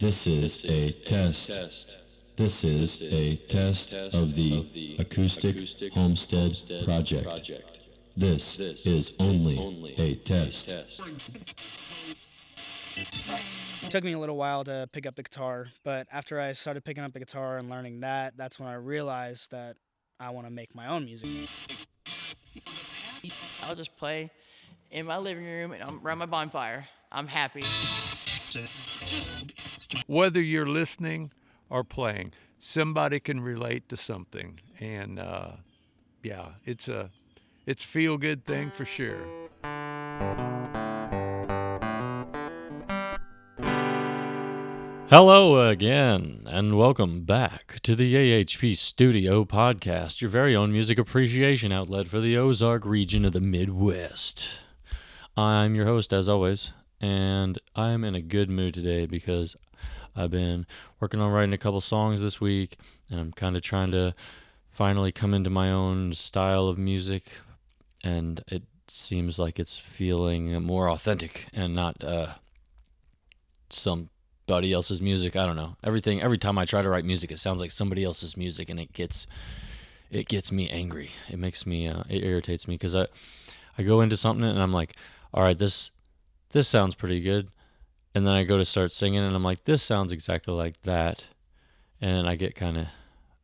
This is a test. This is a test of the Acoustic Homestead Project. This is only a test. It took me a little while to pick up the guitar, but after I started picking up the guitar and learning that, that's when I realized that I want to make my own music. I'll just play in my living room and I'm around my bonfire. I'm happy. Whether you're listening or playing, somebody can relate to something, and it's a feel good thing for sure. Hello again, and welcome back to the AHP Studio Podcast, your very own music appreciation outlet for the Ozark region of the Midwest. I'm your host, as always, and I'm in a good mood today because I've been working on writing a couple songs this week, and I'm kind of trying to finally come into my own style of music, and it seems like it's feeling more authentic and not somebody else's music. I don't know. Every time I try to write music, it sounds like somebody else's music, and it gets me angry. It makes me it irritates me because I go into something and I'm like, all right, this sounds pretty good, and then I go to start singing and I'm like, this sounds exactly like that, and I get kind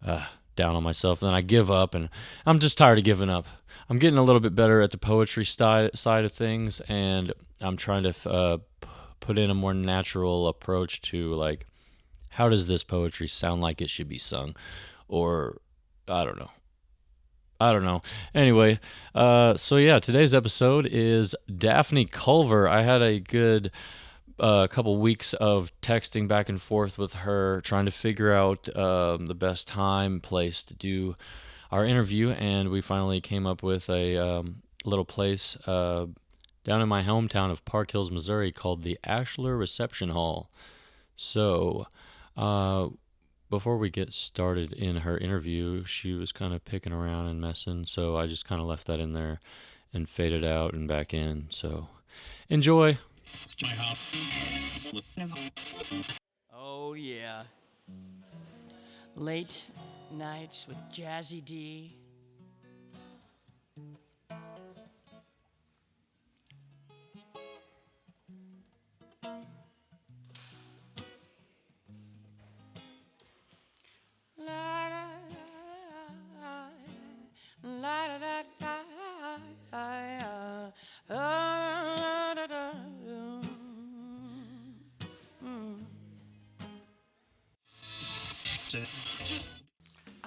of down on myself, and then I give up, and I'm just tired of giving up. I'm getting a little bit better at the poetry side of things, and I'm trying to put in a more natural approach to, like, how does this poetry sound like it should be sung, or I don't know. Anyway, so yeah, today's episode is Daphne Culver. I had a good couple weeks of texting back and forth with her, trying to figure out the best time, place to do our interview, and we finally came up with a little place down in my hometown of Park Hills, Missouri, called the Ashler Reception Hall. So, before we get started in her interview, she was kind of picking around and messing, so I just kind of left that in there and faded out and back in. So, enjoy. Oh, yeah. Late nights with Jazzy D.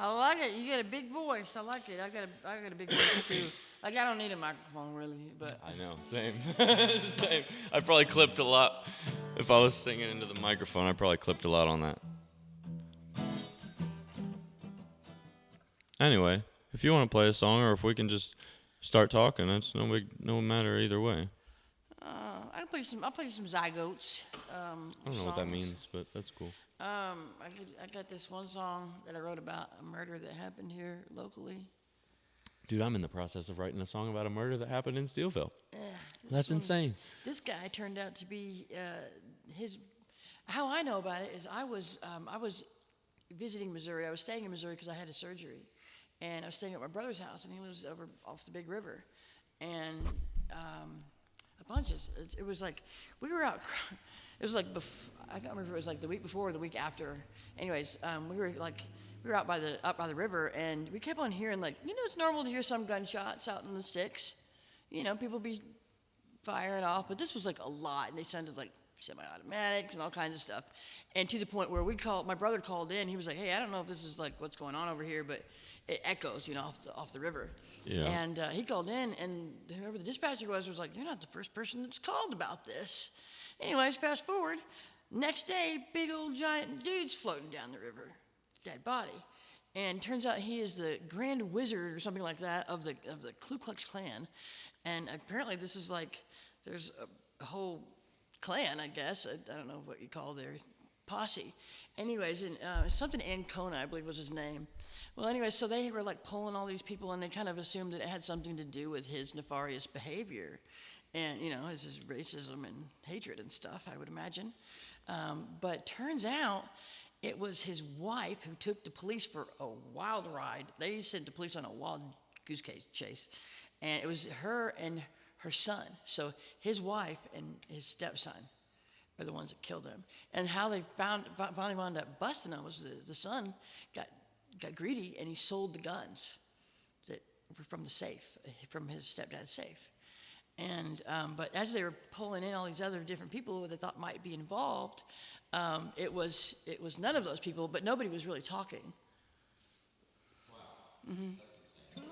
I like it. You get a big voice. I like it. I got a big voice too. Like, I don't need a microphone really, but I know, same. Same. I probably clipped a lot. If I was singing into the microphone, I probably clipped a lot on that. Anyway, if you want to play a song, or if we can just start talking, that's no matter either way. I'll play some Zygotes. I don't know what that means, but that's cool. I got this one song that I wrote about a murder that happened here locally. Dude, I'm in the process of writing a song about a murder that happened in Steelville. Yeah, That's insane. This guy turned out to be his. How I know about it is I was visiting Missouri. I was staying in Missouri because I had a surgery, and I was staying at my brother's house, and he lives over off the big river, and a bunch of it was like we were out. It was like I can't remember if it was like the week before or the week after. Anyways, we were out by the river, and we kept on hearing, like, it's normal to hear some gunshots out in the sticks. People be firing off, but this was like a lot, and they sounded like semi-automatics and all kinds of stuff. And to the point where my brother called in. He was like, "Hey, I don't know if this is like what's going on over here, but it echoes, off the river." Yeah. And he called in, and whoever the dispatcher was like, "You're not the first person that's called about this." Anyways, fast forward, next day, big old giant dude's floating down the river, dead body. And turns out he is the Grand Wizard or something like that of the Ku Klux Klan. And apparently this is like, there's a whole clan, I guess. I don't know what you call their posse. Anyways, and something Ancona, I believe was his name. Well, anyway, so they were like pulling all these people, and they kind of assumed that it had something to do with his nefarious behavior. And, his racism and hatred and stuff, I would imagine. But turns out it was his wife who took the police for a wild ride. They sent the police on a wild goose chase. And it was her and her son. So his wife and his stepson are the ones that killed him. And how they finally wound up busting him was the son got greedy and he sold the guns that were from the safe, from his stepdad's safe. And but as they were pulling in all these other different people that they thought might be involved, it was none of those people, but nobody was really talking. Wow. Mm-hmm. That's insane.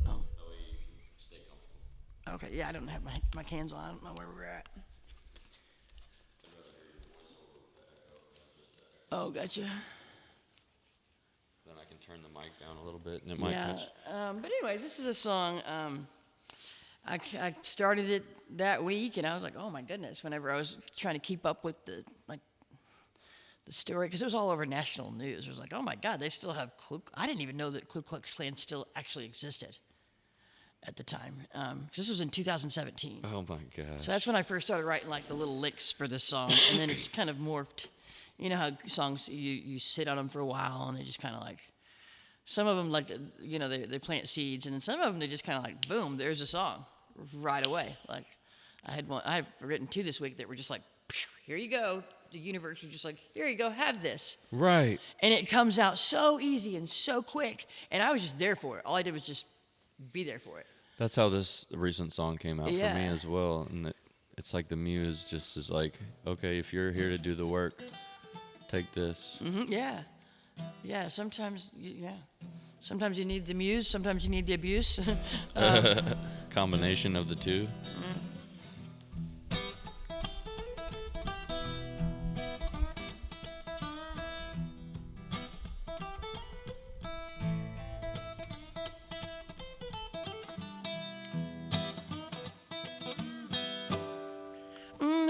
Oh. That way you can stay comfortable. Okay, yeah, I don't have my cans on. I don't know where we're at. Oh, gotcha. Then I can turn the mic down a little bit, and it might pitch. But anyways, this is a song. I started it that week, and I was like, oh my goodness. Whenever I was trying to keep up with the story, because it was all over national news. It was like, oh my God, they still have I didn't even know that Ku Klux Klan still actually existed at the time. Because this was in 2017. Oh my gosh. So that's when I first started writing like the little licks for this song, and then it's kind of morphed. You know how songs, you sit on them for a while, and they just kind of like, some of them like, they plant seeds, and then some of them they just kind of like, boom, there's a song right away. Like, I've written 2 this week that were just like, here you go. The universe was just like, here you go, have this. Right. And it comes out so easy and so quick, and I was just there for it. All I did was just be there for it. That's how this recent song came out for me Yeah. as well. And it's like the muse just is like, okay, if you're here to do the work, take this. Mm-hmm, yeah. Yeah, sometimes you need the muse, sometimes you need the abuse. Combination of the two.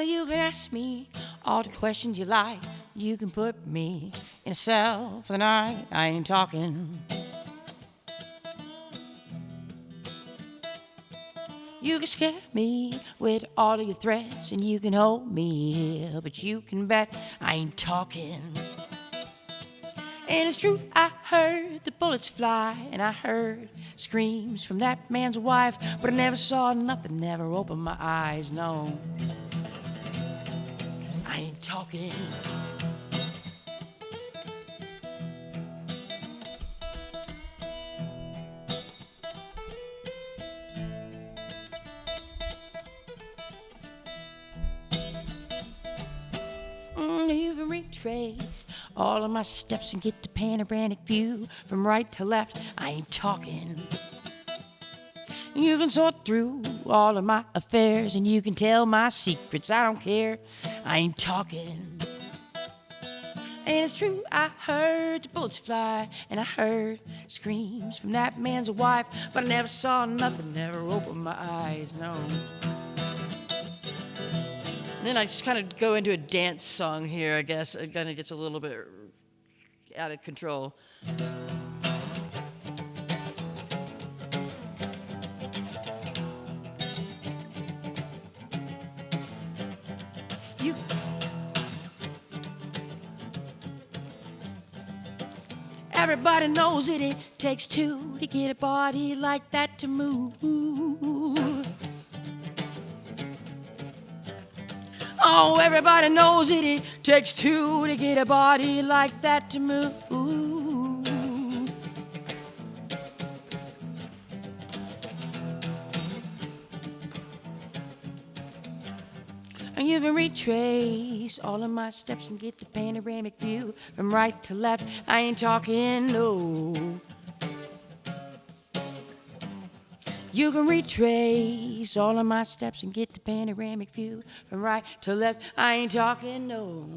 You can ask me all the questions you like. You can put me in a cell for the night. I ain't talking. You can scare me with all of your threats, and you can hold me here, but you can bet I ain't talking. And it's true, I heard the bullets fly, and I heard screams from that man's wife, but I never saw nothing, never opened my eyes, no. I ain't talking. You can retrace all of my steps and get the panoramic view from right to left. I ain't talking. You can sort through all of my affairs and you can tell my secrets. I don't care. I ain't talking. And it's true, I heard the bullets fly and I heard screams from that man's wife, but I never saw nothing, never opened my eyes, no. And then I just kind of go into a dance song here, I guess. It kind of gets a little bit out of control. Everybody knows it takes 2 to get a body like that to move. Oh, everybody knows it takes 2 to get a body like that to move. And you can retrace all of my steps and get the panoramic view from right to left. I ain't talking, no. You can retrace all of my steps and get the panoramic view from right to left. I ain't talking, no.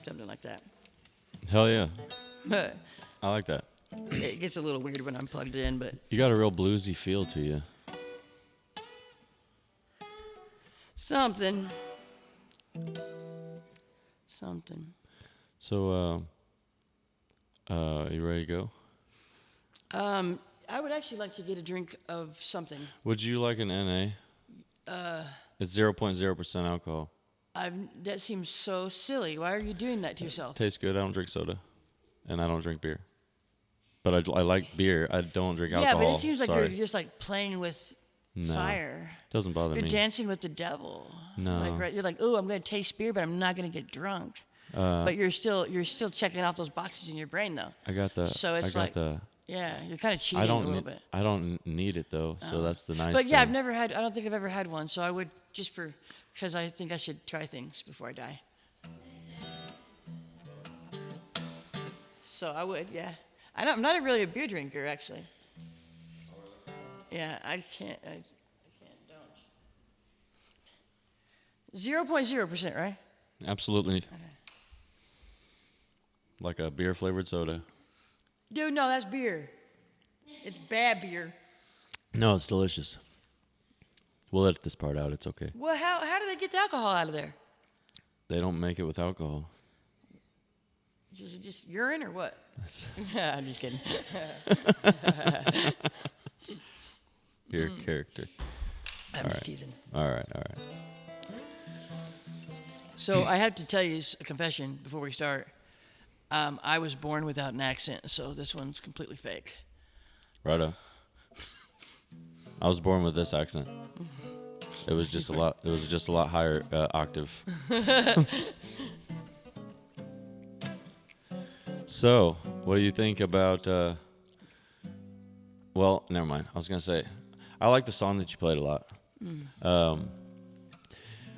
Something like that. Hell yeah. I like that. It gets a little weird when I'm plugged in, but You got a real bluesy feel to you. something. So, you ready to go? I would actually like to get a drink of something. Would you like an NA? It's 0.0% alcohol. That seems so silly. Why are you doing that to yourself? Tastes good. I don't drink soda, and I don't drink beer. But I like beer. I don't drink alcohol. Yeah, but it seems like Sorry. you're just like playing with No. fire. Doesn't bother You're me. dancing with the devil. No. Like, right, you're like, oh, I'm gonna taste beer, but I'm not gonna get drunk. But you're still checking off those boxes in your brain though. I got the. So it's I got like, yeah, you're kind of cheating I a don't little need, bit. I don't need it though, so that's the nice But thing. yeah, I don't think I've ever had one. So I would because I think I should try things before I die. So I would, yeah. I'm not really a beer drinker actually. Yeah, I can't, don't. 0.0%, right? Absolutely. Like a beer flavored soda. Dude, no, that's beer. It's bad beer. No, it's delicious. We'll edit this part out. It's okay. Well, how do they get the alcohol out of there? They don't make it with alcohol. Is it just urine or what? I'm just kidding. Your character. I'm just teasing. All right. So I have to tell you a confession before we start. I was born without an accent, so this one's completely fake. Righto. I was born with this accent. It was just a lot. It was just a lot higher octave. So, what do you think about? Well, never mind. I was gonna say, I like the song that you played a lot.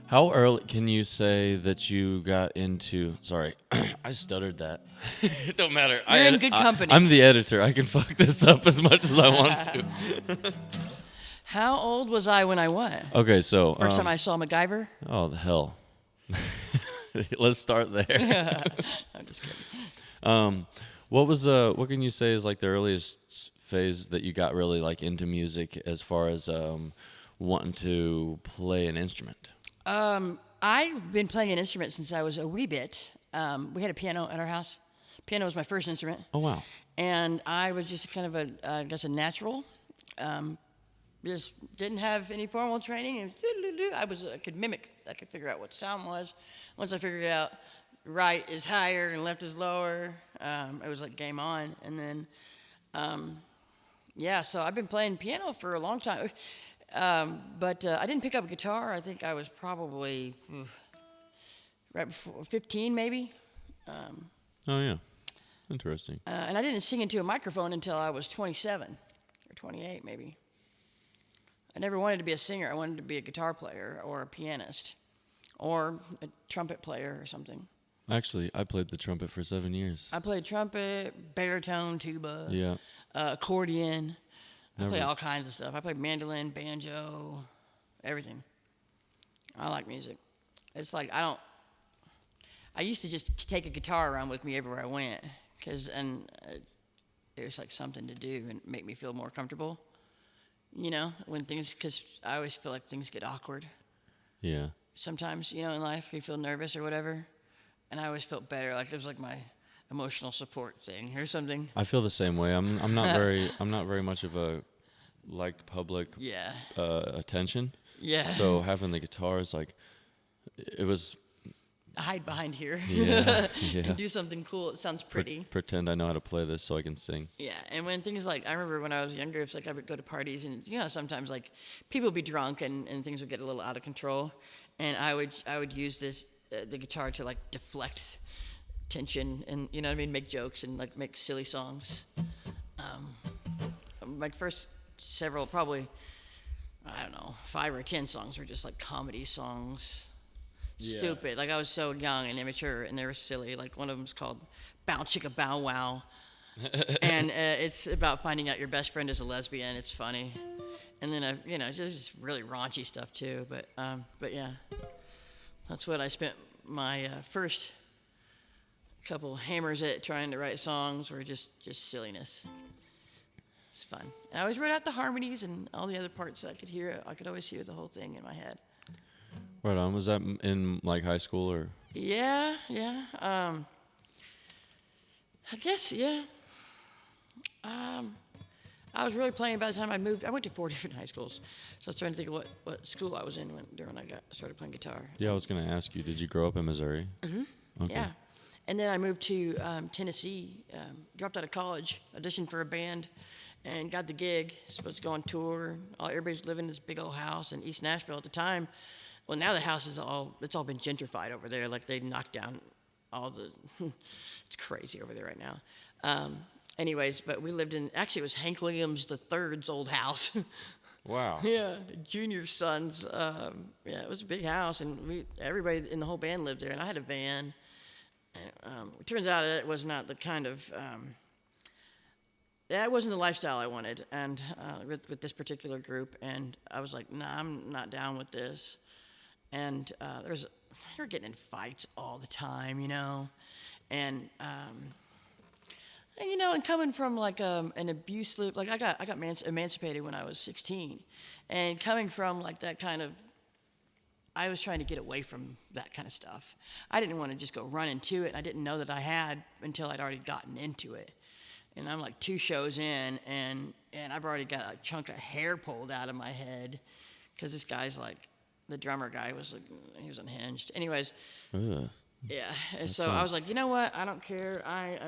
How early can you say that you got into? Sorry, I stuttered that. It don't matter. You're in good company. I'm the editor. I can fuck this up as much as I want to. How old was I when I won? Okay, so First time I saw MacGyver? oh the hell. Let's start there. I'm just kidding. What can you say is like the earliest phase that you got really like into music as far as wanting to play an instrument? I've been playing an instrument since I was a wee bit. We had a piano at our house. Piano was my first instrument. Oh wow. And I was just kind of I guess a natural. Just didn't have any formal training. And I could mimic. I could figure out what sound was. Once I figured out right is higher and left is lower, it was like game on. And then, so I've been playing piano for a long time. But I didn't pick up a guitar. I think I was probably right before 15, maybe. Oh yeah. Interesting. And I didn't sing into a microphone until I was 27 or 28, maybe. I never wanted to be a singer. I wanted to be a guitar player or a pianist or a trumpet player or something. Actually, I played the trumpet for 7 years. I played trumpet, baritone, tuba, Yeah. Accordion. I Never- play all kinds of stuff. I played mandolin, banjo, everything. I like music. It's like I used to just take a guitar around with me everywhere I went, it was like something to do and make me feel more comfortable. You know, because I always feel like things get awkward. Yeah. Sometimes, in life you feel nervous or whatever, and I always felt better. Like it was like my emotional support thing or something. I feel the same way. I'm not very much of a public Yeah. attention. Yeah. So having the guitar is like, it was. Hide behind here. Yeah. And do something cool. It sounds pretty. Pretend I know how to play this so I can sing. Yeah, and when things like, I remember when I was younger, it's like I would go to parties and, sometimes like people would be drunk and things would get a little out of control. And I would use the guitar to like deflect tension and, make jokes and like make silly songs. My first several, probably, I don't know, 5 or 10 songs were just like comedy songs. Yeah. Stupid. Like I was so young and immature and they were silly. Like one of them's called Bow Chicka Bow Wow. And it's about finding out your best friend is a lesbian. It's funny. And then, just really raunchy stuff too. But yeah, that's what I spent my first couple hammers at trying to write songs were just silliness. It's fun. And I always wrote out the harmonies and all the other parts that I could hear. I could always hear the whole thing in my head. Right on. Was that in like high school or? Yeah. I guess, yeah. I I was really playing by the time I moved. I went to 4 different high schools, so I was trying to think of what school I was in when I started playing guitar. Yeah, I was gonna ask you. Did you grow up in Missouri? Okay. Yeah, and then I moved to Tennessee. Dropped out of college, auditioned for a band, and got the gig. Supposed to go on tour. Everybody's living in this big old house in East Nashville at the time. Well, now the house it's all been gentrified over there. Like they knocked down all the. It's crazy over there right now. Anyways, but we lived in, actually it was Hank Williams III's old house. Wow. Yeah, Junior's sons. Yeah, it was a big house, and everybody in the whole band lived there, and I had a van. And it turns out it was not the kind of, that wasn't the lifestyle I wanted, and with this particular group, and I was like, nah, I'm not down with this. And they were getting in fights all the time, and and coming from like an abuse loop, like I got emancipated when I was 16, and coming from like that kind of, I was trying to get away from that kind of stuff. I didn't want to just go run into it. I didn't know that I had until I'd already gotten into it. And I'm like 2 shows in, and I've already got a chunk of hair pulled out of my head, because this guy's like, the drummer guy he was unhinged. Anyways. Ugh. Yeah, and so I was like, you know what? I don't care. I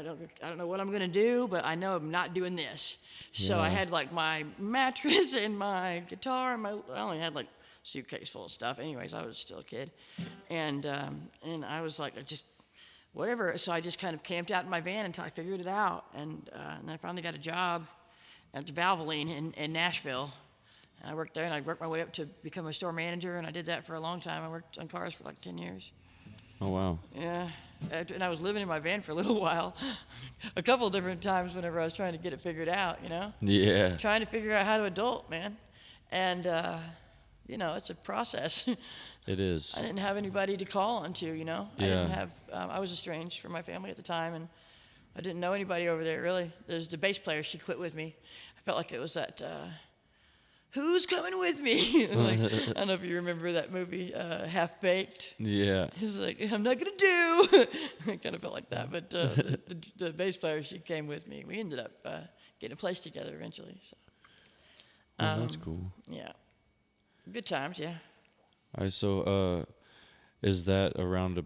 don't know what I'm gonna do, but I know I'm not doing this. So I had like my mattress and my guitar, and I only had like suitcase full of stuff. Anyways, I was still a kid, and I was like, just whatever. So I just kind of camped out in my van until I figured it out, and I finally got a job at Valvoline in Nashville. And I worked there, and I worked my way up to become a store manager, and I did that for a long time. I worked on cars for like 10 years. Oh wow. Yeah, and I was living in my van for a little while, a couple of different times whenever I was trying to get it figured out, Yeah. Trying to figure out how to adult, man. And, it's a process. It is. I didn't have anybody to call on to, I didn't have, I was estranged from my family at the time, and I didn't know anybody over there, really. There's the bass player, she quit with me. I felt like it was that, who's coming with me? Like, I don't know if you remember that movie, Half Baked. Yeah. He's like, I'm not gonna do. I kind of felt like that, but the bass player, she came with me. We ended up getting a place together eventually. So. That's cool. Yeah. Good times, yeah. Is that around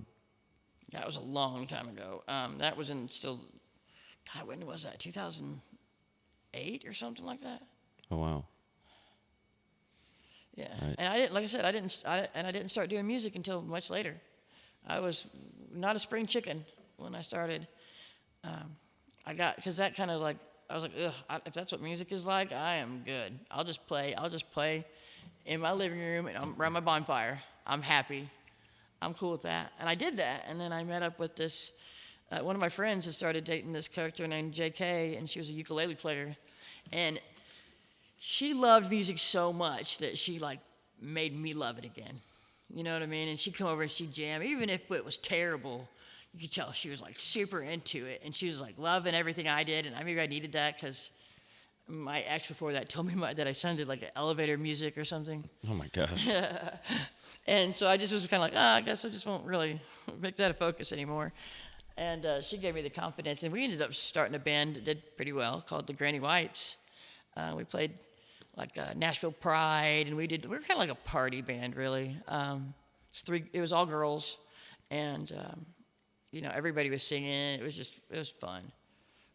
That was a long time ago. That was God, when was that? 2008 or something like that. Oh wow. Yeah, Right. and I didn't, like I said, I didn't start doing music until much later. I was not a spring chicken when I started. Because that kind of like, I was like, ugh, if that's what music is like, I am good. I'll just play in my living room and I'm around my bonfire. I'm happy. I'm cool with that. And I did that, and then I met up with this, one of my friends had started dating this character named JK, and she was a ukulele player, and she loved music so much that she like made me love it again. You know what I mean? And she'd come over and she'd jam, even if it was terrible. You could tell she was like super into it, and she was like loving everything I did. And maybe I needed that because my ex before that told me that I sounded like elevator music or something. Oh my gosh. And so I just was kind of like, I guess I just won't really make that a focus anymore. And she gave me the confidence, and we ended up starting a band that did pretty well called the Granny Whites. We played like Nashville Pride, and we were kind of like a party band, really. It was all girls, and everybody was singing. It was fun.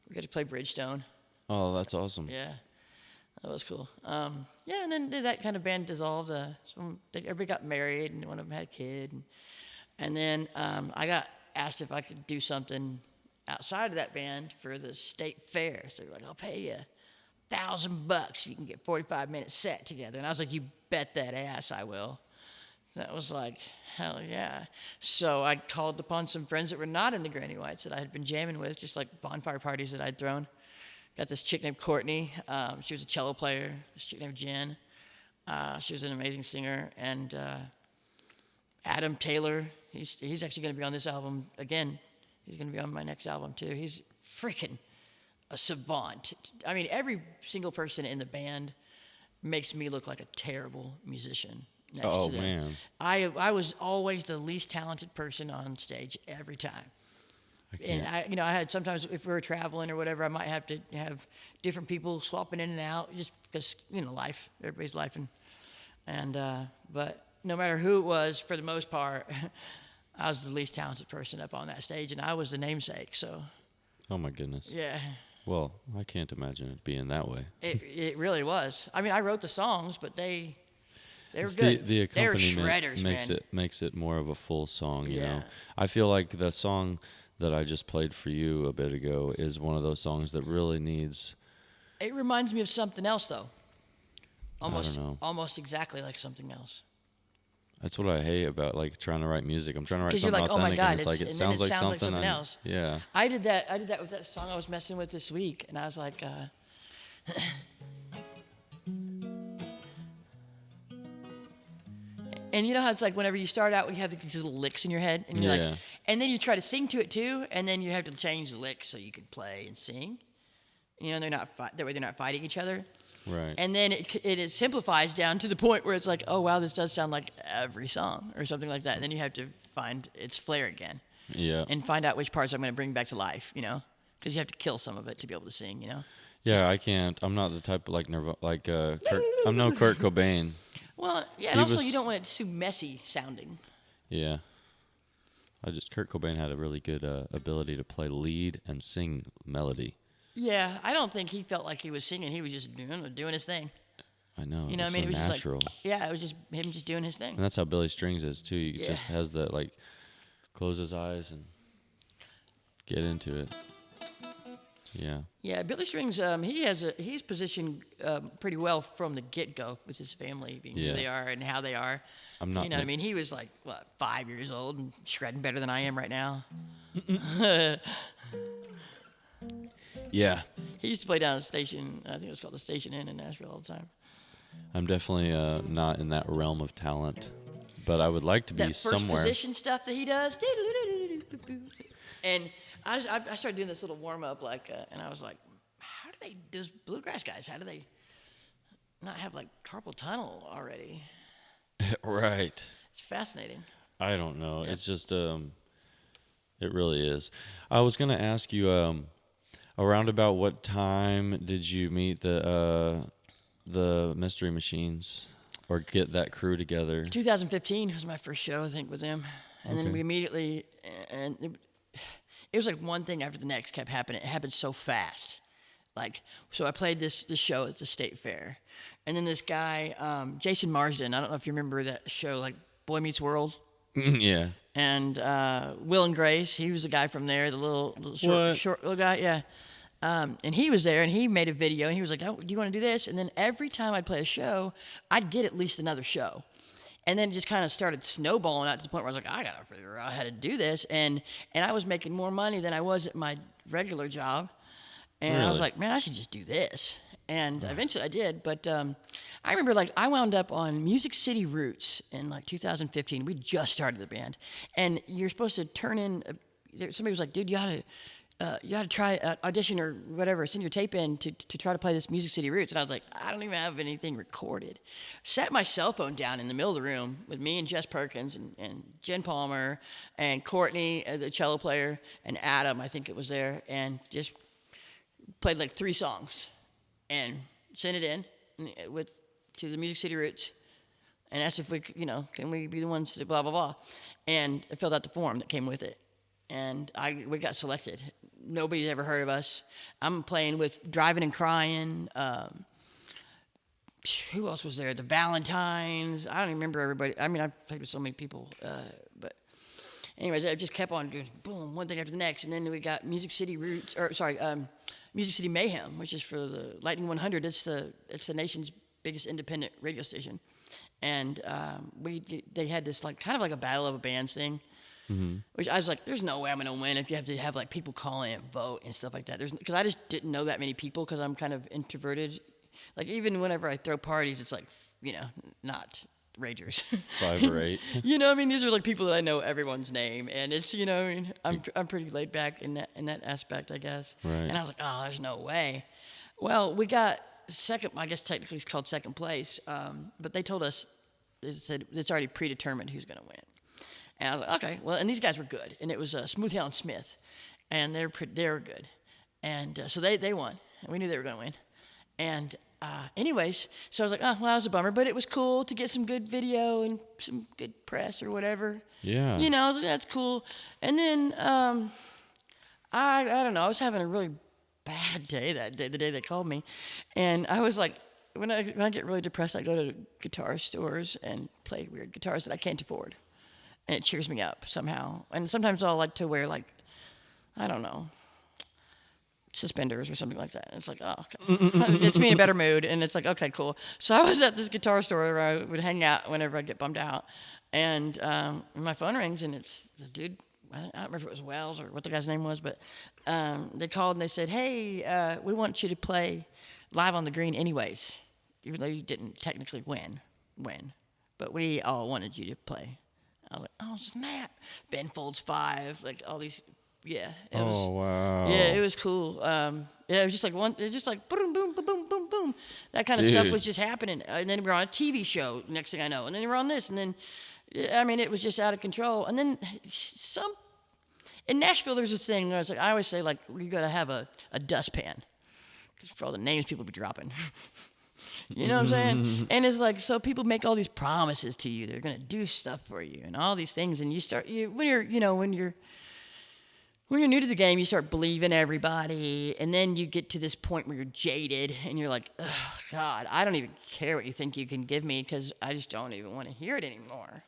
We got to play Bridgestone. Oh, that's awesome. Yeah, that was cool. And then that kind of band dissolved. Everybody got married, and one of them had a kid, and then I got asked if I could do something outside of that band for the state fair. So they're like, I'll pay you $1,000 if you can get 45-minute set together. And I was like, you bet that ass I will. That was like, hell yeah. So I called upon some friends that were not in the Granny Whites that I had been jamming with, just like bonfire parties that I'd thrown. Got this chick named Courtney. She was a cello player. This chick named Jen. She was an amazing singer. And Adam Taylor, he's actually going to be on this album again. He's going to be on my next album too. He's freaking a savant. I mean, every single person in the band makes me look like a terrible musician next to them. Man. I was always the least talented person on stage every time. And I had sometimes if we were traveling or whatever, I might have to have different people swapping in and out just because life, everybody's life, but no matter who it was, for the most part, I was the least talented person up on that stage, and I was the namesake. So. Oh my goodness. Yeah. Well, I can't imagine it being that way. It really was. I mean, I wrote the songs, but they were It's good. The they were accompaniment shredders, man. makes it more of a full song. You Yeah. know, I feel like the song that I just played for you a bit ago is one of those songs that really needs. It reminds me of something else, though. I don't know. Almost exactly like something else. That's what I hate about like trying to write music. I'm trying to write 'Cause you're something like, oh my authentic, God, and it's like and it then sounds it like sounds like something something else. Yeah. I did that with that song I was messing with this week, and I was like, and you know how it's like whenever you start out, you have these little licks in your head, and you're Yeah. like, and then you try to sing to it too, and then you have to change the licks so you can play and sing. You know, that way they're not fighting each other. Right. And then it simplifies down to the point where it's like, oh wow, this does sound like every song or something like that. And then you have to find its flair again. Yeah. And find out which parts I'm going to bring back to life, because you have to kill some of it to be able to sing, Yeah, I can't. I'm not the type of Kurt. I'm no Kurt Cobain. Well, yeah, and He also was- you don't want it too messy sounding. Yeah. Kurt Cobain had a really good ability to play lead and sing melody. Yeah, I don't think he felt like he was singing. He was just doing his thing. I know. You know what I mean? So It was natural. just like, yeah, it was just him just doing his thing. And that's how Billy Strings is too. He Yeah. just has the close his eyes and get into it. Yeah. Yeah, Billy Strings, he's positioned pretty well from the get-go with his family being Yeah. who they are and how they are. I'm not. You know what I mean? He was like, 5 years old and shredding better than I am right now. Yeah. He used to play down at the station, I think it was called the Station Inn in Nashville all the time. I'm definitely not in that realm of talent, but I would like to be That first somewhere. position stuff that he does. And I started doing this little warm-up, and I was like, how do those bluegrass guys, how do they not have carpal tunnel already? Right. It's fascinating. I don't know. It's just it really is. I was gonna ask you around about what time did you meet the Mystery Machines or get that crew together? 2015 was my first show, I think, with them. And then Okay. we immediately, and it was like one thing after the next kept happening. It happened so fast. So I played this show at the State Fair. And then this guy, Jason Marsden, I don't know if you remember that show, Boy Meets World. Yeah. And Will and Grace, he was the guy from there, the little short little guy, yeah. And he was there, and he made a video, and he was like, "Oh, do you want to do this?" And then every time I'd play a show, I'd get at least another show. And then it just kind of started snowballing out to the point where I was like, I got to figure out how to do this. And I was making more money than I was at my regular job. And I was Really? like, man, I should just do this. And eventually I did. But I remember, I wound up on Music City Roots in 2015. We just started the band. And you're supposed to turn in, somebody was like, dude, you ought to try audition or whatever, send your tape in to try to play this Music City Roots. And I was like, I don't even have anything recorded. Set my cell phone down in the middle of the room with me and Jess Perkins and Jen Palmer and Courtney, the cello player, and Adam, I think it was there, and just played 3 songs and sent it in to the Music City Roots and asked if we could, can we be the ones to blah, blah, blah. And I filled out the form that came with it. And we got selected. Nobody's ever heard of us. I'm playing with Driving and Crying. Who else was there? The Valentines. I don't even remember everybody. I mean, I've played with so many people. But anyways, I just kept on doing boom, one thing after the next. And then we got Music City Music City Mayhem, which is for the Lightning 100. It's the nation's biggest independent radio station. And they had this kind of like a battle of a bands thing. Mm-hmm. Which I was like, there's no way I'm going to win if you have to have people call in and vote and stuff like that. Because I just didn't know that many people because I'm kind of introverted. Even whenever I throw parties, it's not ragers. 5 or 8. These are people that I know everyone's name, and it's I'm pretty laid back in that aspect, I guess. Right. And I was like, oh, there's no way. Well, we got second. I guess technically it's called second place, but they told us they said it's already predetermined who's going to win. And I was like, okay, well, and these guys were good. And it was Smooth Hill and Smith. and they were good, and so they won. And we knew they were going to win, and anyways, so I was like, oh, well, that was a bummer, but it was cool to get some good video and some good press or whatever. Yeah. You know, I was like, that's cool. And then I don't know, I was having a really bad day that day, the day they called me, and I was like, when I get really depressed, I go to guitar stores and play weird guitars that I can't afford, and it cheers me up somehow. And sometimes I'll like to wear like, I don't know, suspenders or something like that. It's like, oh, okay. It gets me in a better mood, and it's like, okay, cool. So I was at this guitar store where I would hang out whenever I get bummed out, and my phone rings, and it's the dude. I don't remember if it was Wells or what the guy's name was, but they called and they said, hey, we want you to play live on the green anyways, even though you didn't technically win, but we all wanted you to play. I was like, oh, snap. Ben Folds 5, like all these, yeah. It was, wow. Yeah, it was cool. Yeah, it was just like it was just like boom, boom, boom, boom, boom, boom. That kind of stuff was just happening. And then we were on a TV show, next thing I know. And then we were on this, and then, I mean, it was just out of control. And then in Nashville, there's this thing where it's like, I always say, like, we got to have a dustpan for all the names people be dropping. You know what I'm saying? And it's like, so people make all these promises to you. They're going to do stuff for you and all these things. And when you're new to the game, you start believing everybody. And then you get to this point where you're jaded and you're like, oh, God, I don't even care what you think you can give me because I just don't even want to hear it anymore.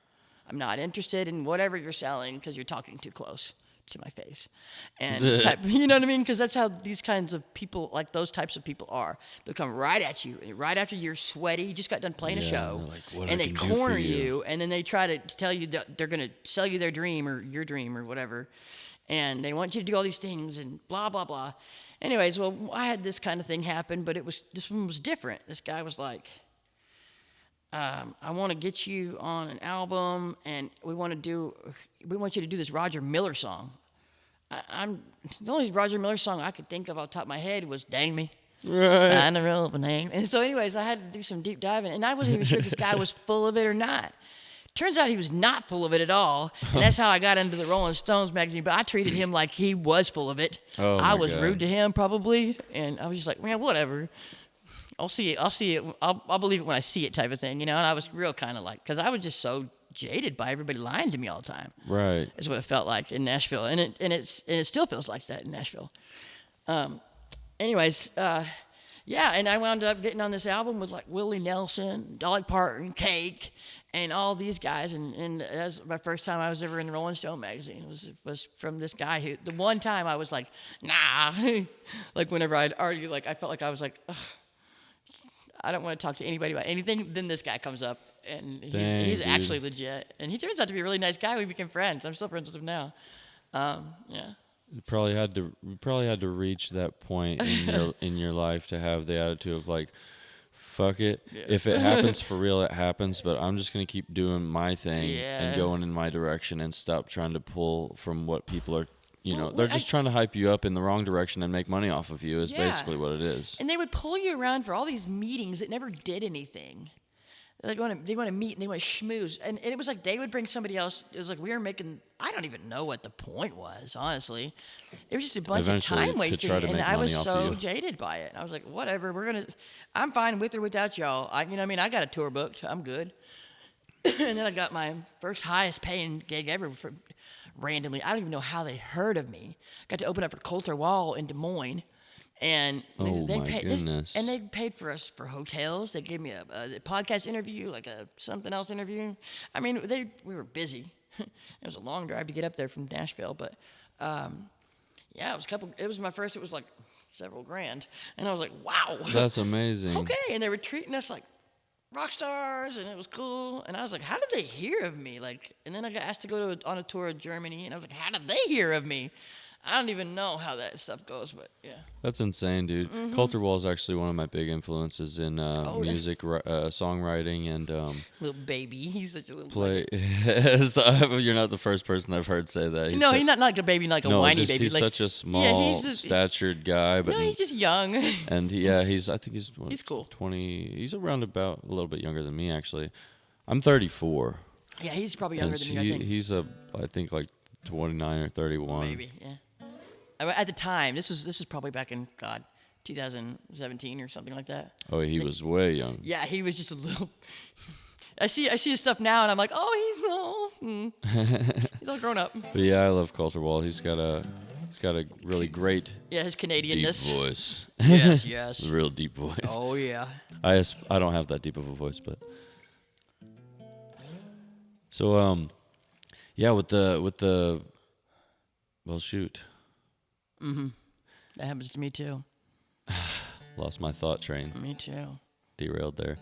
I'm not interested in whatever you're selling because you're talking too close to my face. And you know what I mean? Because that's how these kinds of people, like those types of people are. They'll come right at you, and right after you're sweaty, you just got done playing a show, like, and they corner you, and then they try to tell you that they're going to sell you their dream or your dream or whatever, and they want you to do all these things and blah, blah, blah. Anyways, well, I had this kind of thing happen, but this one was different. This guy was like, I want to get you on an album, and we want you to do this Roger Miller song. The only Roger Miller song I could think of off the top of my head was "Dang Me." Right. Find the real name. And so, anyways, I had to do some deep diving, and I wasn't even sure if this guy was full of it or not. Turns out he was not full of it at all, and that's how I got into the Rolling Stones magazine. But I treated him like he was full of it. Oh, I my was God. rude to him probably, and I was just like, man, whatever. I'll see it. I'll believe it when I see it, type of thing, you know. And I was real kind of like, because I was just so jaded by everybody lying to me all the time. Right. Is what it felt like in Nashville, and it still feels like that in Nashville. Anyways, yeah, and I wound up getting on this album with like Willie Nelson, Dolly Parton, Cake, and all these guys, and that was my first time I was ever in the Rolling Stone magazine. It was from this guy who, the one time I was like, nah, like whenever I'd argue, like I felt like I was like, ugh, I don't want to talk to anybody about anything. Then this guy comes up, and he's actually legit, and he turns out to be a really nice guy. We became friends. I'm still friends with him now. Yeah. You probably had to reach that point in your life to have the attitude of like, fuck it. Yeah. If it happens for real, it happens. But I'm just gonna keep doing my thing and going in my direction and stop trying to pull from what people are. They're just trying to hype you up in the wrong direction and make money off of you. Is basically what it is. And they would pull you around for all these meetings that never did anything. They want to meet and they want to schmooze. And it was like they would bring somebody else. It was like we were making, I don't even know what the point was, honestly. It was just a bunch of time wasting. And I was so jaded by it. I was like, whatever, I'm fine with or without y'all. I got a tour booked. I'm good. And then I got my first highest paying gig ever randomly. I don't even know how they heard of me. Got to open up for Coulter Wall in Des Moines. And they paid goodness. And they paid for us for hotels. They gave me a podcast interview, like a something else interview. I mean, we were busy. It was a long drive to get up there from Nashville, but yeah, it was my first. It was like several grand, and I was like, wow, that's amazing. Okay, and they were treating us like rock stars, and it was cool. And I was like, how did they hear of me? Like, and then I got asked to go on a tour of Germany, and I was like, how did they hear of me? I don't even know how that stuff goes, but yeah. That's insane, dude. Mm-hmm. Coulter Wall is actually one of my big influences in music, songwriting, and little baby. He's such a little play. So, you're not the first person I've heard say that. He's not like a baby, like a whiny baby. He's like, such a small, statured guy, but he's just young. And I think he's cool. 20. He's around about a little bit younger than me, actually. I'm 34. Yeah, he's probably younger than me. I think he's I think like 29 or 31. Maybe, yeah. At the time, this was probably back in 2017 or something like that. Oh, he was way young. Yeah, he was just a little. I see his stuff now, and I'm like, oh, he's all grown up. But yeah, I love Coulter Wall. He's got a really great Yeah, his deep Canadianness. voice. Yes. A real deep voice. Oh yeah. I don't have that deep of a voice, but so yeah, with the well, shoot, That happens to me too. lost my thought train, Me too. derailed there.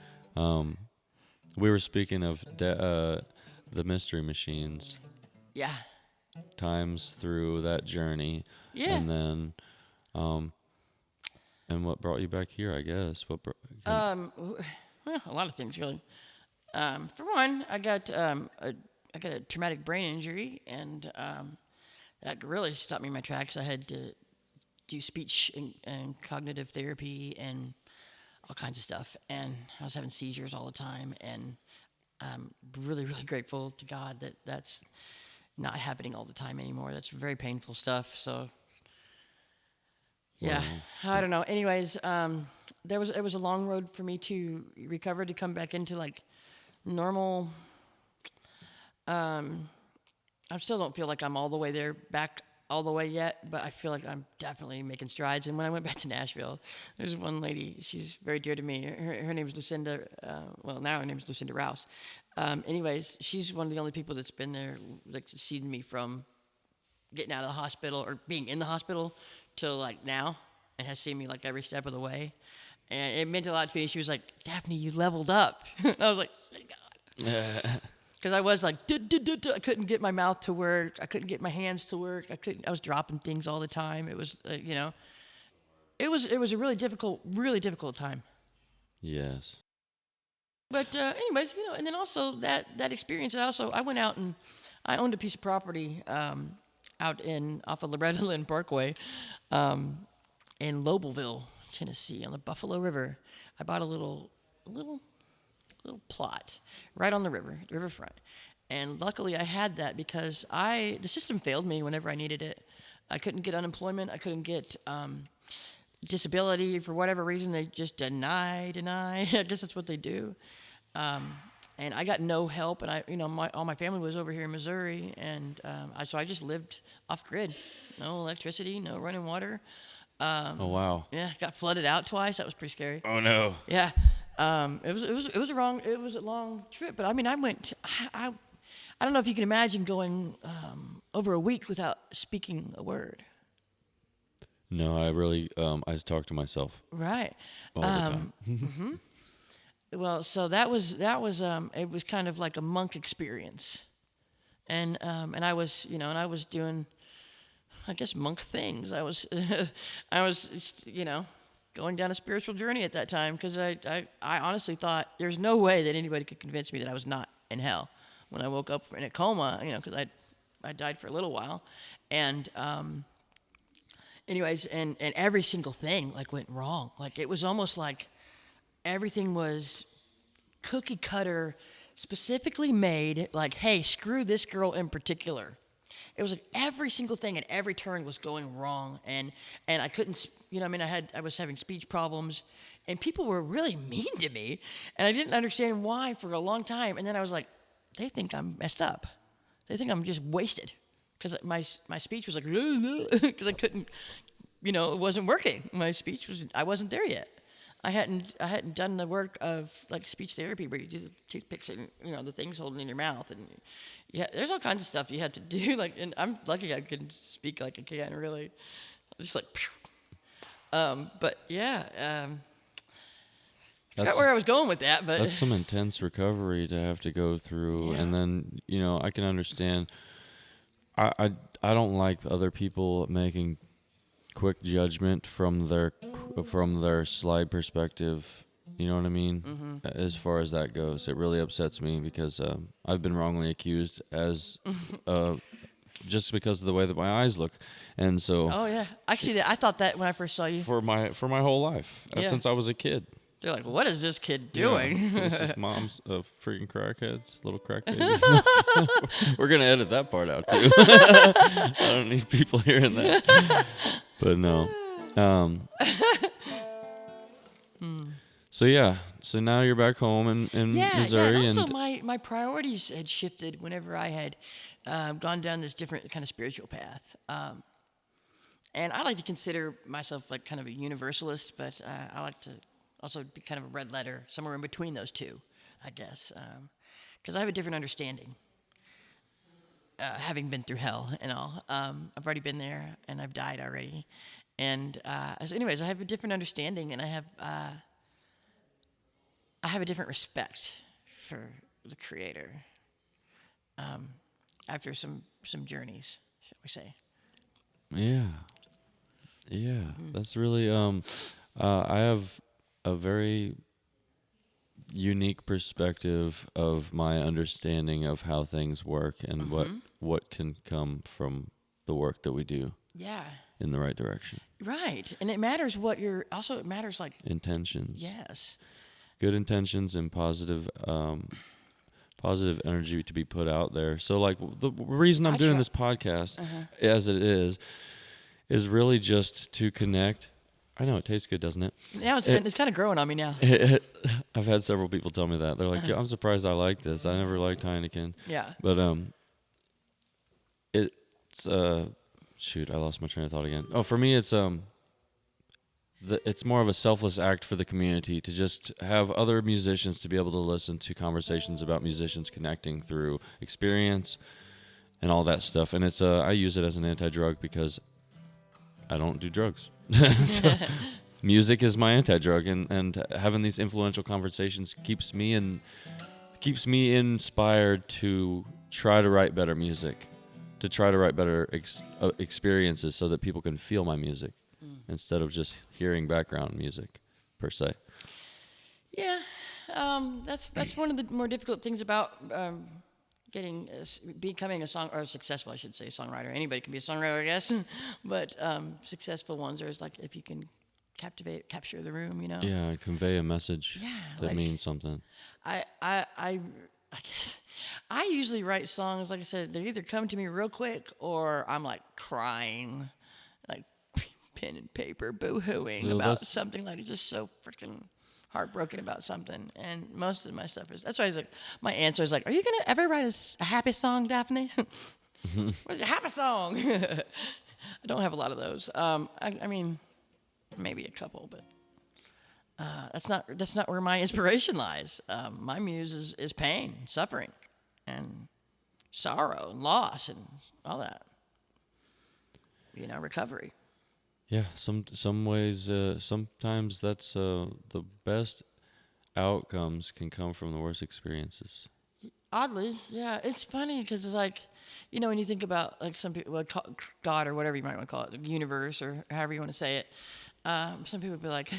We were speaking of the mystery machines, Yeah. times through that journey, Yeah. and then and what brought you back here? I guess Well, a lot of things really. For one, I got a traumatic brain injury, and that really stopped me in my tracks. I had to do speech and cognitive therapy and all kinds of stuff, and I was having seizures all the time. And I'm really, really grateful to God that that's not happening all the time anymore. That's very painful stuff. So. Yeah, I don't know. Anyways, it was a long road for me to recover, to come back into like normal. I still don't feel like I'm all the way there, back all the way yet, but I feel like I'm definitely making strides. And when I went back to Nashville, there's one lady, she's very dear to me. Her name is Lucinda. Well, now her name is Lucinda Rouse. Anyways, she's one of the only people that's been there, like, seen me from getting out of the hospital or being in the hospital till like now, and has seen me like every step of the way. And it meant a lot to me. She was like, Daphne, you leveled up. And I was like, thank God. Because I was like, I couldn't get my mouth to work. I couldn't get my hands to work. I was dropping things all the time. It was, it was a really difficult time. yes. But anyways, and then also that experience. I went out and I owned a piece of property out off of Loretta Lynn Parkway, in Lobelville, Tennessee, on the Buffalo River. I bought a little plot right on the riverfront, and luckily I had that because the system failed me whenever I needed it. I couldn't get unemployment. I couldn't get disability for whatever reason. They just deny. I guess that's what they do. And I got no help, and all my family was over here in Missouri, and so I just lived off grid, no electricity, no running water. Oh wow. Yeah, got flooded out twice. That was pretty scary. Oh no. Yeah, it was a long trip, but I mean, I don't know if you can imagine going over a week without speaking a word. No, I really I talk to myself Right. all the time. Well, so that was it was kind of like a monk experience, and I was doing, I guess, monk things. I was going down a spiritual journey at that time, because I honestly thought there's no way that anybody could convince me that I was not in hell when I woke up in a coma, because I died for a little while, and anyways, and every single thing like went wrong. Like, it was almost like everything was cookie cutter, specifically made, like, hey, screw this girl in particular. It was like every single thing at every turn was going wrong, and I couldn't, I was having speech problems, and people were really mean to me, and I didn't understand why for a long time. And then I was like, they think I'm messed up. They think I'm just wasted, because my speech was like, because I couldn't, it wasn't working. My speech I wasn't there yet. I hadn't done the work of like speech therapy, where you do the toothpicks and the things holding in your mouth, and there's all kinds of stuff you have to do. Like, and I'm lucky I can speak like I can, really, just like. But yeah, forgot where I was going with that, but that's some intense recovery to have to go through, Yeah. and then I can understand. I don't like other people making quick judgment from their slight perspective. You know what I mean? As far as that goes, it really upsets me, because I've been wrongly accused as just because of the way that my eyes look, and so oh yeah, actually, I thought that when I first saw you. for my whole life Yeah. since I was a kid. They're like, what is this kid doing? Yeah, it's just moms of freaking crackheads, little crack baby. We're gonna edit that part out too. I don't need people hearing that. But no. So yeah. So now you're back home in Missouri, and also my priorities had shifted whenever I had gone down this different kind of spiritual path. And I like to consider myself like kind of a universalist, but I like to also be kind of a red letter, somewhere in between those two, I guess, because I have a different understanding, having been through hell and all. I've already been there, and I've died already. And so anyways, I have a different understanding, and I have a different respect for the Creator after some journeys, shall we say. Yeah, that's really. I have a very unique perspective of my understanding of how things work and what can come from the work that we do. Yeah. In the right direction. Right, and it matters what you're. Also, it matters like intentions. Yes. Good intentions and positive energy to be put out there. So, like, the reason I'm doing this podcast, as it is really just to connect. I know it tastes good, doesn't it? Now it's kind of growing on me now. I've had several people tell me that. They're like, "Yeah, I'm surprised I like this. I never liked Heineken." Yeah. But it's shoot, I lost my train of thought again. Oh, for me, it's it's more of a selfless act for the community to just have other musicians to be able to listen to conversations about musicians connecting through experience and all that stuff. And it's I use it as an anti-drug because I don't do drugs. So music is my anti-drug, and having these influential conversations keeps me inspired to try to write better music, to try to write better experiences so that people can feel my music instead of just hearing background music per se. Yeah, that's one of the more difficult things about becoming successful, I should say, songwriter. Anybody can be a songwriter, I guess, but successful ones are like if you can capture the room, you know. Yeah, convey a message that like, means something. I guess I usually write songs, like I said, they either come to me real quick or I'm like crying, like pen and paper, boo-hooing about something, like just so freaking heartbroken about something. And most of my stuff is, that's why my answer is like, are you going to ever write a happy song, Daphne? What's your happy song? I don't have a lot of those. I mean, maybe a couple, but that's not where my inspiration lies. My muse is pain, suffering, and sorrow, and loss, and all that. Recovery. Yeah, some ways, sometimes that's the best outcomes can come from the worst experiences. Oddly, yeah, it's funny because it's like, when you think about like some people call God or whatever you might want to call it, the universe or however you want to say it. Some people be like,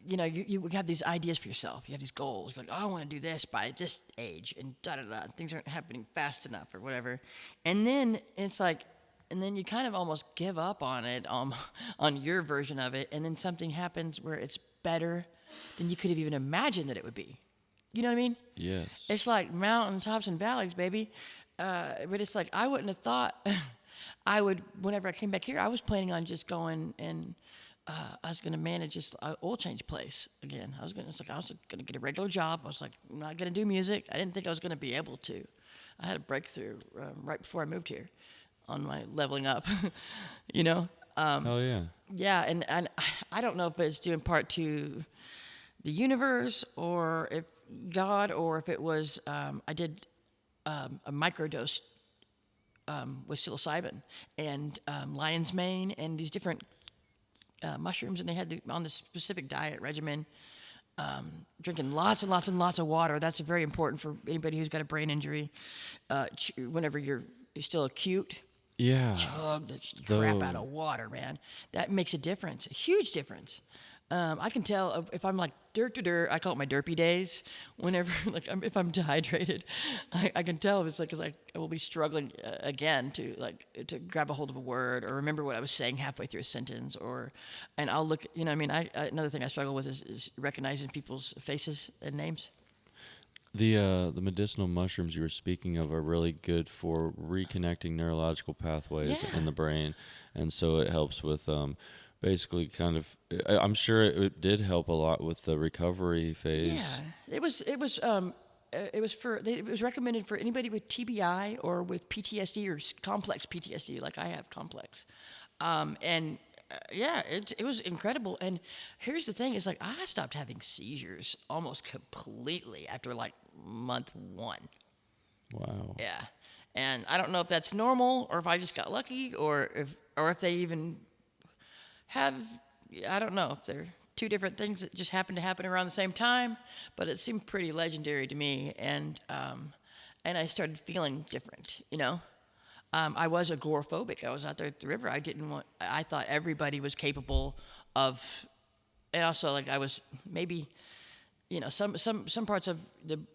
you have these ideas for yourself. You have these goals. You're like, oh, I want to do this by this age, and da-da-da. Things aren't happening fast enough or whatever. And then it's like, and then you kind of almost give up on it, on your version of it, and then something happens where it's better than you could have even imagined that it would be. You know what I mean? Yes. It's like mountaintops and valleys, baby. But it's like I wouldn't have thought I would. Whenever I came back here, I was planning on just going and I was going to manage this oil change place again. I was going to get a regular job. I was like, I'm not going to do music. I didn't think I was going to be able to. I had a breakthrough right before I moved here on my leveling up. Oh yeah. Yeah, and I don't know if it's due in part to the universe or if God, or if it was I did a microdose with psilocybin and lion's mane and these different mushrooms, and they had on this specific diet regimen, drinking lots and lots and lots of water. That's very important for anybody who's got a brain injury. Whenever you're still acute, yeah, chug the crap out of water, man. That makes a difference, a huge difference. I can tell if I'm like I call it my derpy days. Whenever if I'm dehydrated, I can tell if it's like because I will be struggling again to grab a hold of a word or remember what I was saying halfway through a sentence and I'll look. You know, what I mean, another thing I struggle with is recognizing people's faces and names. The medicinal mushrooms you were speaking of are really good for reconnecting neurological pathways Yeah. in the brain, and so it helps with basically kind of. I'm sure it did help a lot with the recovery phase. Yeah, it was recommended for anybody with TBI or with PTSD or complex PTSD, like I have complex, and yeah, it was incredible. And here's the thing: is like I stopped having seizures almost completely after like month 1. Wow. Yeah, and I don't know if that's normal or if I just got lucky or if they even have. I don't know if they're two different things that just happen to happen around the same time, but it seemed pretty legendary to me, and I started feeling different, you know. I was agoraphobic. I was out there at the river. I thought everybody was capable of, and also like I was maybe, you know, some parts of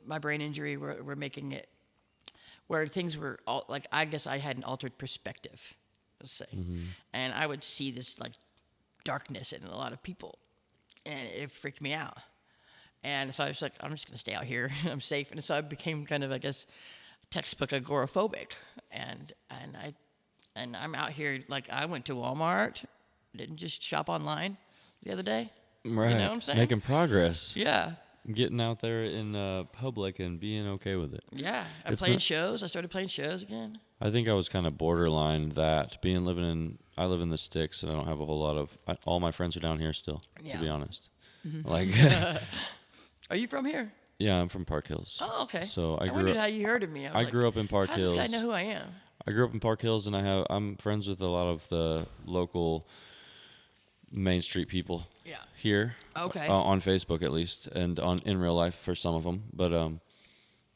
my brain injury were making it where things were all like I guess I had an altered perspective, let's say, and I would see this like darkness in a lot of people, and it freaked me out. And so I was like, I'm just gonna stay out here. I'm safe. And so I became kind of, I guess, textbook agoraphobic. And I'm out here like I went to Walmart, didn't just shop online the other day. Right. You know what I'm saying? Making progress. Yeah. Getting out there in public and being okay with it. Yeah. I'm It's playing not- shows. I started playing shows again. I think I was kind of borderline that. I live in the sticks and I don't have a whole lot of. All my friends are down here still. Yeah. To be honest. Like. Are you from here? Yeah, I'm from Park Hills. Oh, okay. So I grew wondered up. how you heard of me. I grew up in Park how Hills. does this guy know who I am? I grew up in Park Hills, and I'm friends with a lot of the local Main Street people Yeah. here. Okay. On Facebook at least, and in real life for some of them. But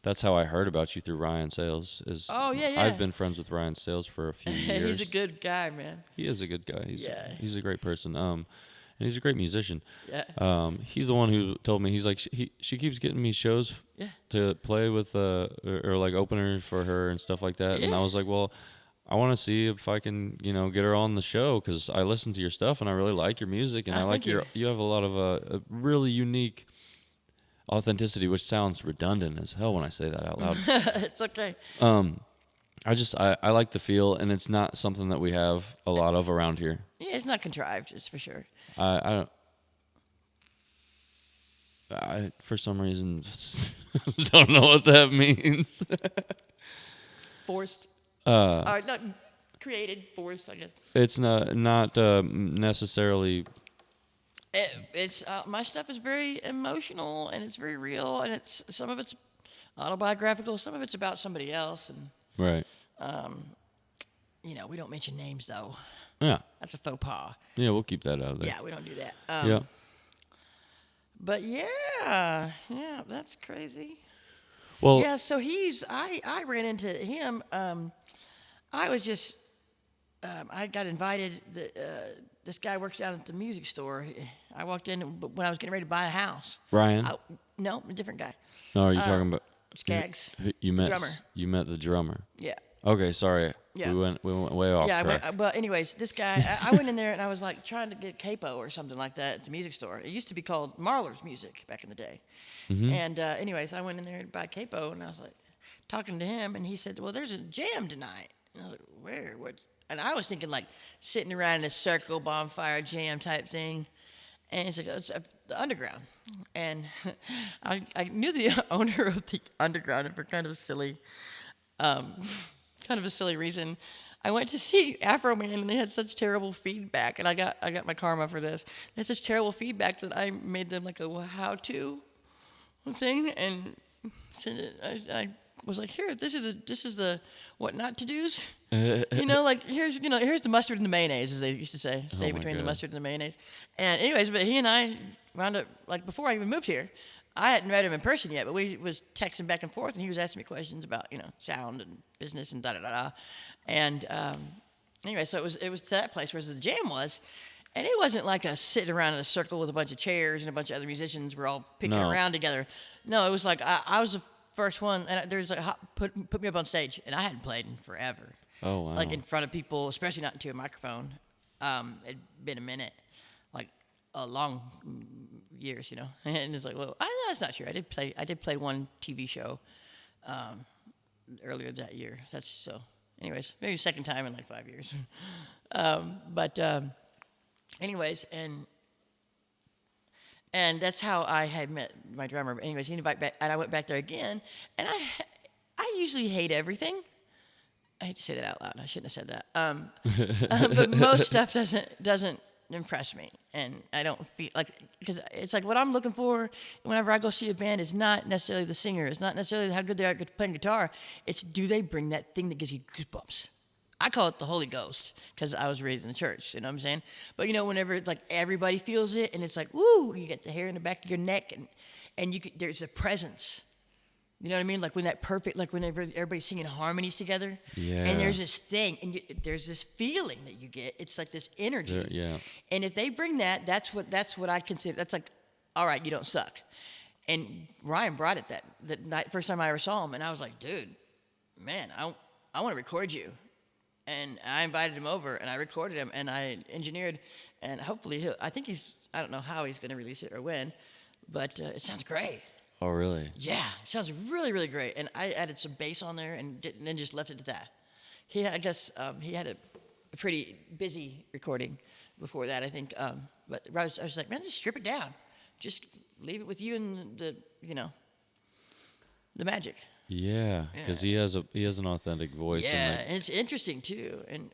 that's how I heard about you through Ryan Sales. Oh, yeah. I've been friends with Ryan Sales for a few years. He's a good guy, man. He is a good guy. Yeah. He's a great person. And he's a great musician. Yeah. He's the one who told me, he's like, she keeps getting me shows Yeah. to play with, or like openers for her and stuff like that. And I Yeah. was like, well, I want to see if I can, get her on the show because I listen to your stuff and I really like your music and I like thank you have a lot of a really unique authenticity, which sounds redundant as hell when I say that out loud. It's okay. I like the feel, and it's not something that we have a lot of around here. Yeah, it's not contrived, it's for sure. I for some reason don't know what that means. Forced. Uh, Not created, forced, I guess. It's not necessarily. It's my stuff is very emotional and it's very real, and some of it's autobiographical, some of it's about somebody else, and Right. we don't mention names though. Yeah. That's a faux pas. Yeah, we'll keep that out of there. Yeah, we don't do that. Yeah. But yeah, that's crazy. Well, Yeah, so I ran into him. I was just, I got invited. This guy works down at the music store. I walked in when I was getting ready to buy a house. Ryan. No, a different guy. No, are you talking about Skaggs. you met drummer. You met the drummer. Yeah. Okay, sorry. Yeah. We went way off Yeah, track. but anyways, this guy, I went in there and I was like trying to get capo or something like that at the music store. It used to be called Marlar's Music back in the day. Mm-hmm. And anyways, I went in there to buy capo and I was like talking to him and he said, well, there's a jam tonight. And I was like, where? What? And I was thinking like sitting around in a circle, bonfire jam type thing. And he's like, oh, it's the Underground. And I knew the owner of the Underground, and for kind of a silly reason, I went to see Afro Man, and they had such terrible feedback. And I got my karma for this. They had such terrible feedback that I made them like a how-to thing, and I was like, here, this is the what not to do's. Like here's the mustard and the mayonnaise, as they used to say. Stay my between the God. mustard and the mayonnaise. And anyways, but he and I wound up like before I even moved here. I hadn't met him in person yet, but we was texting back and forth, and he was asking me questions about sound and business and da da da da. And anyway, so it was to that place where the jam was, And it wasn't like a sitting around in a circle with a bunch of chairs and a bunch of other musicians. We're all picking No. around together. No, it was like I was the first one, and there's like put me up on stage, and I hadn't played in forever. Oh wow. Like in front of people, especially not into a microphone. It'd been a minute, like a long years, you know. And it's like, well, I know it's not true. I did play one TV show earlier that year. That's so. Anyways, maybe second time in like 5 years. Anyways, and that's how I had met my drummer. But anyways, he invited back, and I went back there again. And I usually hate everything. I hate to say that out loud. I shouldn't have said that. But most stuff doesn't impress me, and I don't feel like, because it's like what I'm looking for whenever I go see a band is not necessarily the singer. It's not necessarily how good they are at playing guitar. It's do they bring that thing that gives you goosebumps. I call it the Holy Ghost because I was raised in the church, you know what I'm saying? But, you know, whenever it's like everybody feels it and it's like, woo, you get the hair in the back of your neck and there's a presence. You know what I mean? Like when that perfect, like whenever everybody's singing harmonies together. Yeah. And there's this thing and there's this feeling that you get. It's like this energy. Yeah. And if they bring that, that's what I consider, that's like, all right, you don't suck. And Ryan brought it that night, first time I ever saw him. And I was like, dude, man, I want to record you. And I invited him over, and I recorded him, and I engineered, and hopefully I don't know how he's going to release it or when, but it sounds great. Oh really? Yeah, it sounds really, really great. And I added some bass on there and then just left it at that. He had a pretty busy recording before that, I think. But I was like, man, just strip it down. Just leave it with you and the magic. Yeah, because he has an authentic voice. Yeah, and it's interesting too, and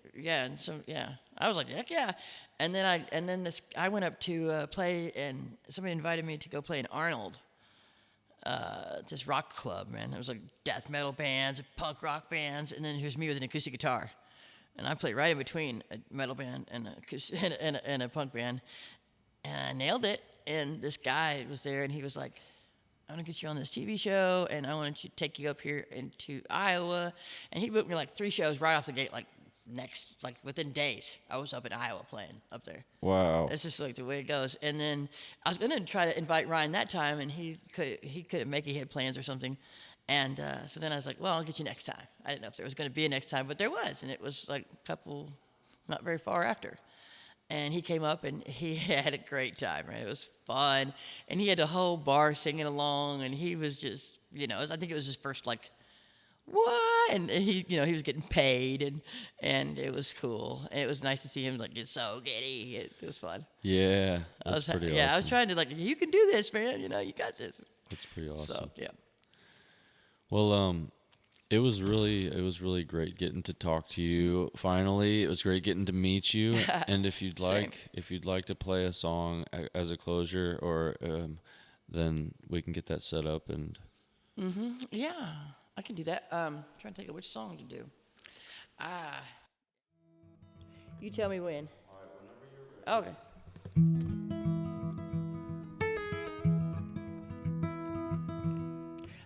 I was like, heck yeah, and then I went up to play, and somebody invited me to go play in Arnold, this rock club, man. It was like death metal bands, punk rock bands, and then here's me with an acoustic guitar, and I played right in between a metal band and and a punk band, and I nailed it. And this guy was there, and he was like, I want to get you on this TV show, and I want to take you up here into Iowa. And he booked me like 3 shows right off the gate, like within days. I was up in Iowa playing up there. Wow. It's just like the way it goes. And then I was going to try to invite Ryan that time, and he couldn't make it. He had plans or something. And so then I was like, well, I'll get you next time. I didn't know if there was going to be a next time, but there was. And it was like a couple, not very far after. And he came up, and he had a great time, right? It was fun. And he had the whole bar singing along, and he was just, I think it was his first, like, what? And he, he was getting paid, and it was cool. And it was nice to see him, like, get so giddy. It was fun. Yeah, that's pretty awesome. Yeah, I was trying to, like, you can do this, man. You got this. That's pretty awesome. So, yeah. Well, it was really great getting to talk to you. Finally, it was great getting to meet you. And if you'd like to play a song as a closure, or then we can get that set up. And Yeah, I can do that. Trying to think of which song to do. You tell me when. All right, whenever you're ready. Okay.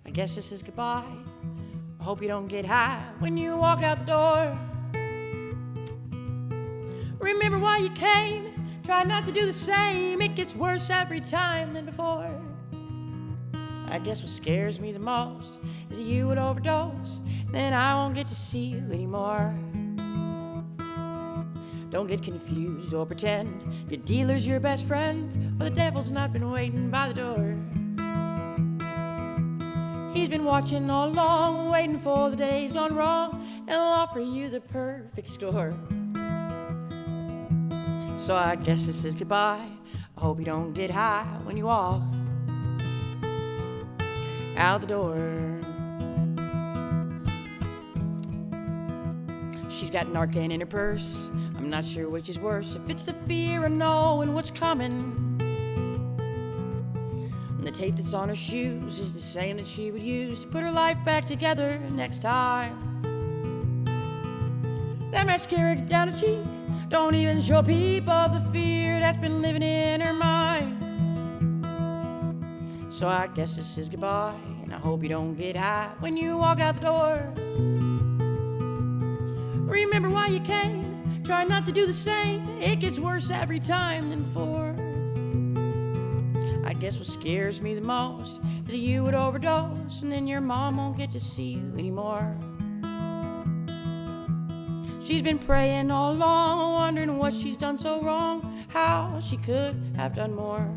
I guess this is goodbye. I hope you don't get high when you walk out the door. Remember why you came. Try not to do the same. It gets worse every time than before. I guess what scares me the most is that you would overdose, then I won't get to see you anymore. Don't get confused or pretend your dealer's your best friend, or the devil's not been waiting by the door. He's been watching all along, waiting for the days gone wrong, and he'll offer you the perfect score. So I guess this is goodbye. I hope you don't get high when you walk out the door. She's got Narcan in her purse. I'm not sure which is worse, if it's the fear of knowing what's coming. And the tape that's on her shoes is the same that she would use to put her life back together next time. That mascara down her cheek don't even show a peep of the fear that's been living in her mind. So I guess this is goodbye, and I hope you don't get high when you walk out the door. Remember why you came. Try not to do the same, it gets worse every time than before. I guess what scares me the most is that you would overdose and then your mom won't get to see you anymore. She's been praying all along, wondering what she's done so wrong, how she could have done more.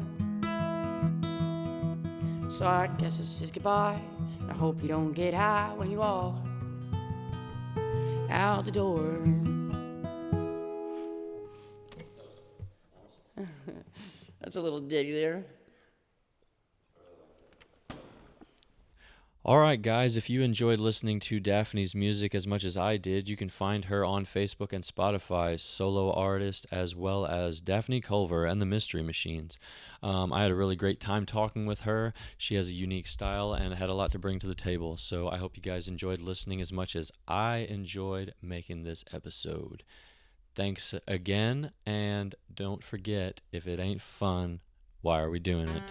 So I guess it's just goodbye. I hope you don't get high when you walk out the door. That's a little ditty there. All right, guys, if you enjoyed listening to Daphne's music as much as I did, you can find her on Facebook and Spotify, solo artist, as well as Daphne Culver and the Mystery Machines. I had a really great time talking with her. She has a unique style and had a lot to bring to the table, so I hope you guys enjoyed listening as much as I enjoyed making this episode. Thanks again, and don't forget, if it ain't fun, why are we doing it?